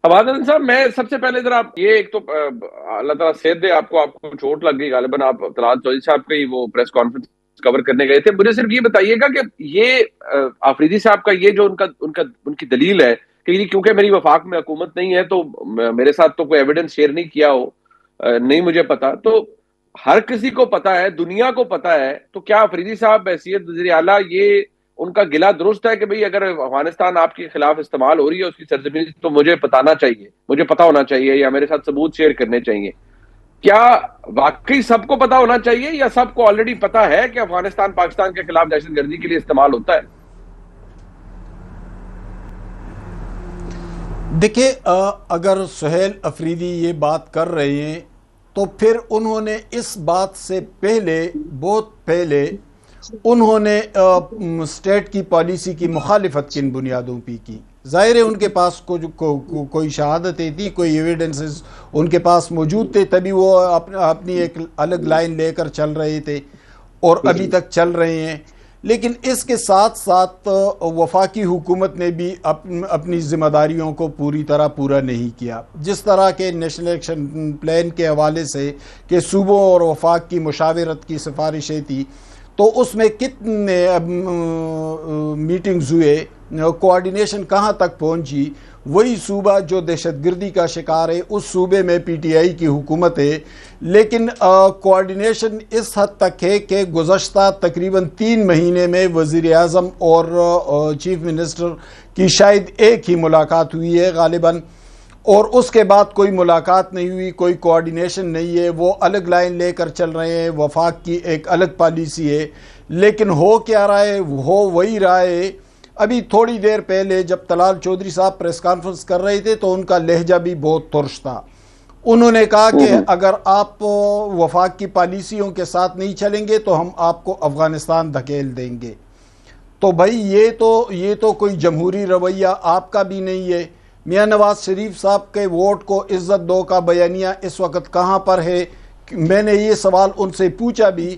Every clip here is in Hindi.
अब आदिल साहब, मैं सबसे पहले जरा ये एक तो अल्लाह ताला सेहत दे आपको, आपको चोट लग गई गालिबन, आप तलाल चौधरी साहब की वो प्रेस कॉन्फ्रेंस कवर करने गए थे। मुझे सिर्फ ये बताइएगा कि ये आफरीदी साहब का ये जो उनका उनका उनकी दलील है कि क्योंकि मेरी वफाक में हुकूमत नहीं है तो मेरे साथ तो कोई एविडेंस शेयर नहीं किया हो, नहीं मुझे पता, तो हर किसी को पता है, दुनिया को पता है, तो क्या आफरीदी साहब हैसियत वज़ीर आला ये उनका गिला दुरुस्त है कि भाई अगर अफगानिस्तान आपके खिलाफ इस्तेमाल हो रही है उसकी सरजमीन, तो मुझे बताना चाहिए, मुझे पता होना चाहिए, या मेरे साथ सबूत शेयर करने चाहिए? क्या वाकई सबको पता होना चाहिए, या सबको ऑलरेडी पता है कि अफगानिस्तान पाकिस्तान के खिलाफ दहशतगर्दी के लिए इस्तेमाल होता है? देखिए, अगर सुहेल अफरीदी ये बात कर रहे हैं तो फिर उन्होंने इस बात से पहले, बहुत पहले, उन्होंने स्टेट की पॉलिसी की मुखालिफत किन बुनियादों पर की? जाहिर है उनके पास कोई शहादतें थी, कोई एविडेंसेस उनके पास मौजूद थे, तभी वो अपनी एक अलग लाइन लेकर चल रहे थे और अभी तक चल रहे हैं। लेकिन इसके साथ साथ वफाकी हुकूमत ने भी अपनी ज़िम्मेदारियों को पूरी तरह पूरा नहीं किया। जिस तरह के नेशनल एक्शन प्लान के हवाले से कि सूबों और वफाक की मुशावरत की सिफारिशें थी, तो उसमें कितने मीटिंग्स हुए, कोऑर्डिनेशन कहाँ तक पहुँची? वही सूबा जो दहशतगर्दी का शिकार है, उस सूबे में पीटीआई की हुकूमत है, लेकिन कोऑर्डिनेशन इस हद तक है कि गुज़श्ता तकरीबन 3 महीने में वज़ीर आज़म और चीफ मिनिस्टर की शायद एक ही मुलाकात हुई है गालिबन, और उसके बाद कोई मुलाकात नहीं हुई, कोई कोऑर्डिनेशन नहीं है। वो अलग लाइन लेकर चल रहे हैं, वफाक की एक अलग पॉलिसी है, लेकिन हो क्या रहा है? हो वही रहा है। अभी थोड़ी देर पहले जब तलाल चौधरी साहब प्रेस कॉन्फ्रेंस कर रहे थे तो उनका लहजा भी बहुत तुर्श था। उन्होंने कहा कि अगर आप वफाक की पॉलिसियों के साथ नहीं चलेंगे तो हम आपको अफगानिस्तान धकेल देंगे। तो भाई ये तो कोई जमहूरी रवैया आपका भी नहीं है। मियां नवाज शरीफ साहब के वोट को इज्जत दो का बयानिया इस वक्त कहाँ पर है? मैंने ये सवाल उनसे पूछा भी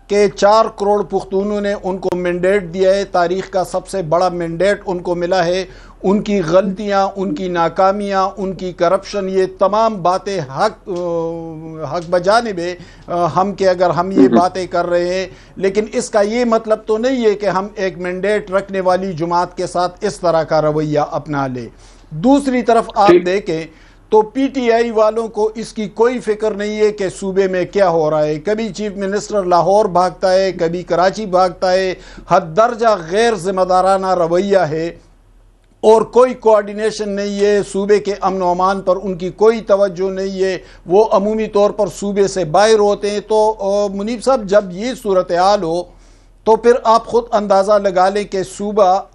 कि 4 करोड़ पुख्तूनों ने उनको मैंडेट दिया है, तारीख़ का सबसे बड़ा मैंडेट उनको मिला है। उनकी गलतियां, उनकी नाकामियां, उनकी करप्शन, ये तमाम बातें हक बजानिब है हम कि अगर हम ये बातें कर रहे हैं, लेकिन इसका ये मतलब तो नहीं है कि हम एक मैंडेट रखने वाली जमात के साथ इस तरह का रवैया अपना ले। दूसरी तरफ आप देखें तो पीटीआई वालों को इसकी कोई फिक्र नहीं है कि सूबे में क्या हो रहा है। कभी चीफ मिनिस्टर लाहौर भागता है, कभी कराची भागता है। हद दर्जा गैर जिम्मेदाराना रवैया है और कोई कोऑर्डिनेशन नहीं है। सूबे के अमन व अमान पर उनकी कोई तवज्जो नहीं है। वो अमूमी तौर पर सूबे से बाहर होते हैं। तो मुनीब साहब, जब ये सूरत हाल हो तो फिर आप खुद अंदाज़ा लगा लें कि सूबा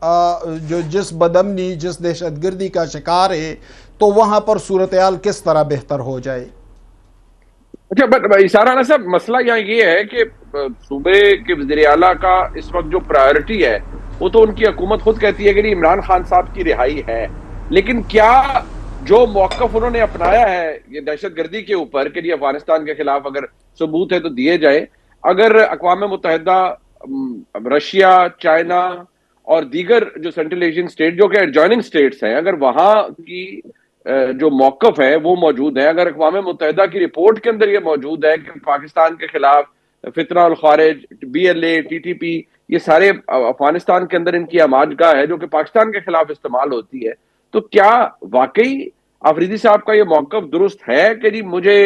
जो जिस बदमनी, जिस दहशतगर्दी का शिकार है, तो वहाँ पर सूरत हाल किस तरह बेहतर हो जाए। अच्छा, बट इशारा साहब, मसला यहाँ ये है कि सूबे के वज़ीर आला का इस वक्त जो प्रायोरिटी है वो तो उनकी हुकूमत खुद कहती है कि इमरान खान साहब की रिहाई है, लेकिन क्या जो मौक़िफ़ उन्होंने अपनाया है ये दहशतगर्दी के ऊपर कि अफगानिस्तान के खिलाफ अगर सबूत है तो दिए जाए, अगर अक़वाम मुत्तहिदा, रशिया, चाइना और दीगर जो सेंट्रल एशियन स्टेट जो कि एडजॉइनिंग स्टेट्स हैं, अगर वहां की जो मौक़िफ़ है वो मौजूद है, अगर अक़वाम मुत्तहिदा की रिपोर्ट के अंदर ये मौजूद है कि पाकिस्तान के खिलाफ फितना उल खारिज, BLA, TTP, ये सारे अफगानिस्तान के अंदर इनकी आमाजगाह है जो कि पाकिस्तान के खिलाफ इस्तेमाल होती है, तो क्या वाकई आफरीदी साहब का ये मौक़िफ़ दुरुस्त है कि जी मुझे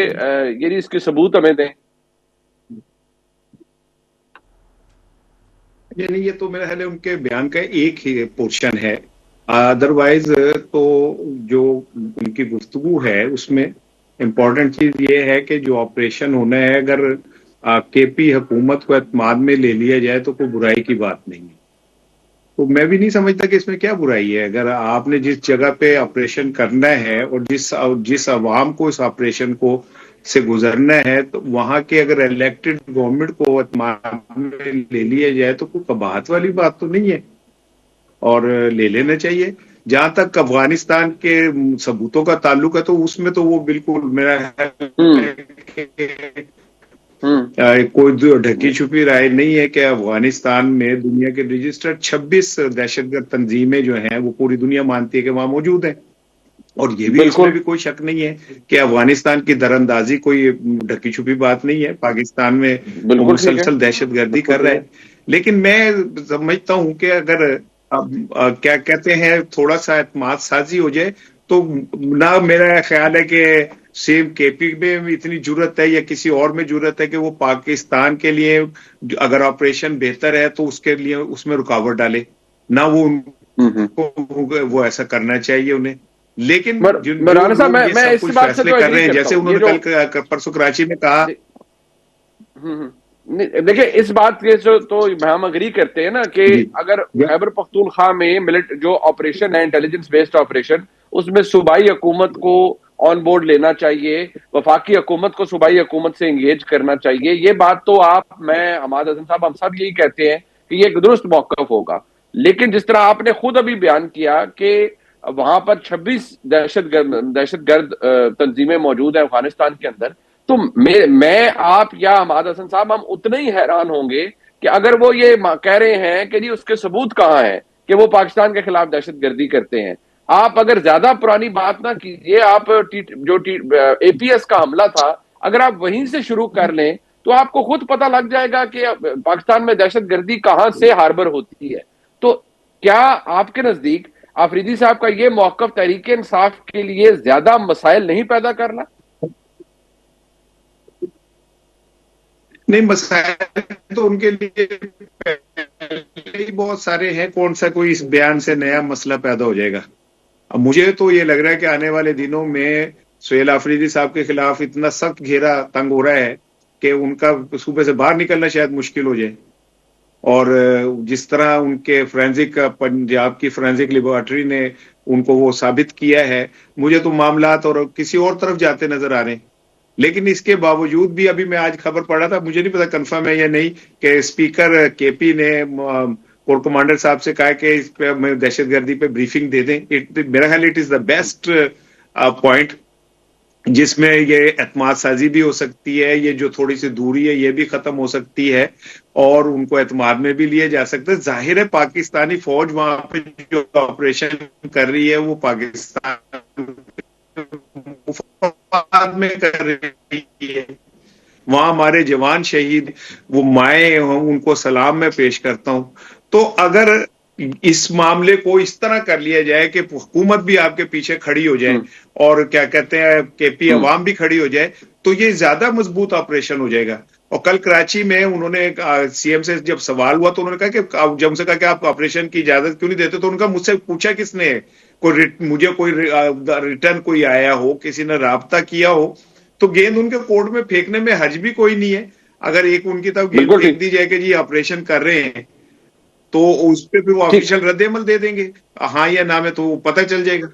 ये इसके सबूत हमें दें? नहीं, ये तो मेरा ख्याल है उनके बयान का एक ही पोर्शन है। अदरवाइज तो जो उनकी गुफ्तगू है उसमें इम्पोर्टेंट चीज ये है कि जो ऑपरेशन होना है, अगर केपी हुकूमत को एतमाद में ले लिया जाए तो कोई बुराई की बात नहीं है। तो मैं भी नहीं समझता कि इसमें क्या बुराई है। अगर आपने जिस जगह पे ऑपरेशन करना है और जिस अवाम को इस ऑपरेशन को से गुजरना है, तो वहां के अगर इलेक्टेड गवर्नमेंट को एतमाद में ले लिया जाए तो कोई कबाहत वाली बात तो नहीं है और ले लेना चाहिए। जहां तक अफगानिस्तान के सबूतों का ताल्लुक है तो उसमें तो वो बिल्कुल मेरा कोई ढकी छुपी राय नहीं है कि अफगानिस्तान में दुनिया के रजिस्टर्ड 26 दहशतगर्द तंजीमें जो हैं वो पूरी दुनिया मानती है कि वहां मौजूद हैं और ये भी, इसमें भी कोई शक नहीं है कि अफगानिस्तान की दरअंदाजी कोई ढकी छुपी बात नहीं है। पाकिस्तान में वो मुसलसल दहशतगर्दी कर रहा है। लेकिन मैं समझता हूं कि अगर क्या कहते हैं, थोड़ा सा एतमाद साजी हो जाए तो ना, मेरा ख्याल है कि सेम केपी में इतनी जरूरत है या किसी और में जरूरत है कि वो पाकिस्तान के लिए अगर ऑपरेशन बेहतर है तो उसके लिए उसमें रुकावट डाले, ना वो उनको वो ऐसा करना चाहिए उन्हें। लेकिन जो लोग ये सब कुछ फैसले कर रहे हैं, जैसे उन्होंने कल परसों कराची में कहा, देखिए इस बात के तो हम अग्री करते हैं ना कि अगर खैबर पख्तूनख्वा में जो ऑपरेशन है इंटेलिजेंस बेस्ड ऑपरेशन, उसमें सूबाई हुकूमत को ऑन बोर्ड लेना चाहिए, वफाकी हुकूमत को सूबाई हुकूमत से एंगेज करना चाहिए। ये बात तो मैं, हमाद हसन साहब, हम सब यही कहते हैं कि ये एक दुरुस्त मौक़िफ़ होगा। लेकिन जिस तरह आपने खुद अभी बयान किया कि वहां पर 26 दहशतगर्द तंजीमें मौजूद है अफगानिस्तान के अंदर, तो मैं आप या हमाद हसन साहब हम उतने ही हैरान होंगे कि अगर वो ये कह रहे हैं कि जी उसके सबूत कहां हैं कि वो पाकिस्तान के खिलाफ दहशतगर्दी करते हैं। आप अगर ज्यादा पुरानी बात ना कीजिए, आप जो एपीएस का हमला था अगर आप वहीं से शुरू कर लें तो आपको खुद पता लग जाएगा कि पाकिस्तान में दहशतगर्दी कहां से हार्बर होती है। तो क्या आपके नजदीक आफरीदी साहब का ये मौक़िफ़ तहरीक इंसाफ के लिए ज्यादा मसाइल नहीं पैदा करना? नहीं, मसाइल तो उनके लिए पहले ही बहुत सारे हैं, कौन सा कोई इस बयान से नया मसला पैदा हो जाएगा। अब मुझे तो ये लग रहा है कि आने वाले दिनों में सुहेल आफरीदी साहब के खिलाफ इतना सख्त घेरा तंग हो रहा है कि उनका सूबे से बाहर निकलना शायद मुश्किल हो जाए। और जिस तरह उनके फोरेंसिक, पंजाब की फोरेंसिक लेबोरेटरी ने उनको वो साबित किया है, मुझे तो मामलात और किसी और तरफ जाते नजर आ रहे हैं। लेकिन इसके बावजूद भी, अभी मैं आज खबर पढ़ा था, मुझे नहीं पता कंफर्म है या नहीं, कि स्पीकर केपी ने कोर कमांडर साहब से कहा कि इस पे दहशतगर्दी पे ब्रीफिंग दे दें। मेरा ख्याल it is the best point, जिसमें ये एतमाद साजी भी हो सकती है, ये जो थोड़ी सी दूरी है ये भी खत्म हो सकती है और उनको एतमाद में भी लिया जा सकता है। जाहिर है पाकिस्तानी फौज वहां पे जो ऑपरेशन कर रही है वो पाकिस्तान में कर रही है, वहां हमारे जवान शहीद, वो माए, उनको सलाम मैं पेश करता हूं। तो अगर इस मामले को इस तरह कर लिया जाए कि हुकूमत भी आपके पीछे खड़ी हो जाए और क्या कहते हैं केपी अवाम भी खड़ी हो जाए, तो ये ज्यादा मजबूत ऑपरेशन हो जाएगा। और कल कराची में उन्होंने सीएम से जब सवाल हुआ तो उन्होंने कहा कि जब उनसे कहा कि आप ऑपरेशन की इजाजत क्यों नहीं देते, तो उनका मुझसे पूछा किसने, मुझे कोई रिटर्न कोई आया हो, किसी ने राब्ता किया हो, तो गेंद उनके कोर्ट में फेंकने में हर्ज भी कोई नहीं है। अगर एक उनकी तरफ गेंद फेंक दी जाए कि जी ऑपरेशन कर रहे हैं, तो उस पर फिर वो ऑफिशियल रद्द अमल दे देंगे, हाँ या ना में, तो पता चल जाएगा।